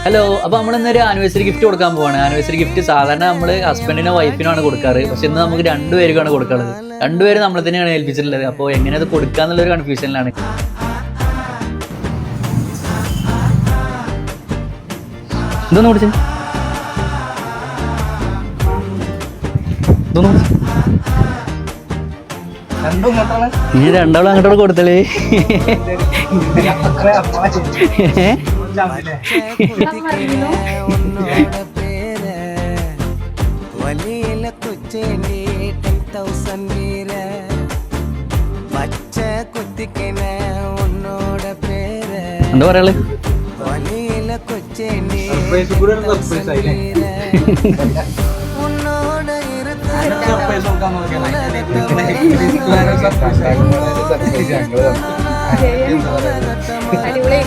Hello, അപ്പോൾ നമ്മൾ ഇന്നൊരു ആനിവേഴ്സറി ഗിഫ്റ്റ് കൊടുക്കാൻ പോവാണ്. ആനിവേഴ്സറി ഗിഫ്റ്റ് സാധാരണ നമ്മൾ ഹസ്ബൻഡിനോ വൈഫിനോ ആണ് കൊടുക്കാറ്. പക്ഷെ ഇന്ന് നമുക്ക് രണ്ടുപേർക്കാണ് കൊടുക്കാനുള്ളത്. രണ്ടുപേരും നമ്മളെ തന്നെയാണ് ഏൽപ്പിച്ചിട്ടുള്ളത്. അപ്പോൾ എങ്ങനെ അത് കൊടുക്കാന്നുള്ളൊരു കൺഫ്യൂഷനിലാണ്. ഇതൊന്നും കുടിച്ചു ഇനി രണ്ടാളും അങ്ങോട്ടോട് കൊടുത്തല്ലേ. എന്താ പറയാ അടിപൊളി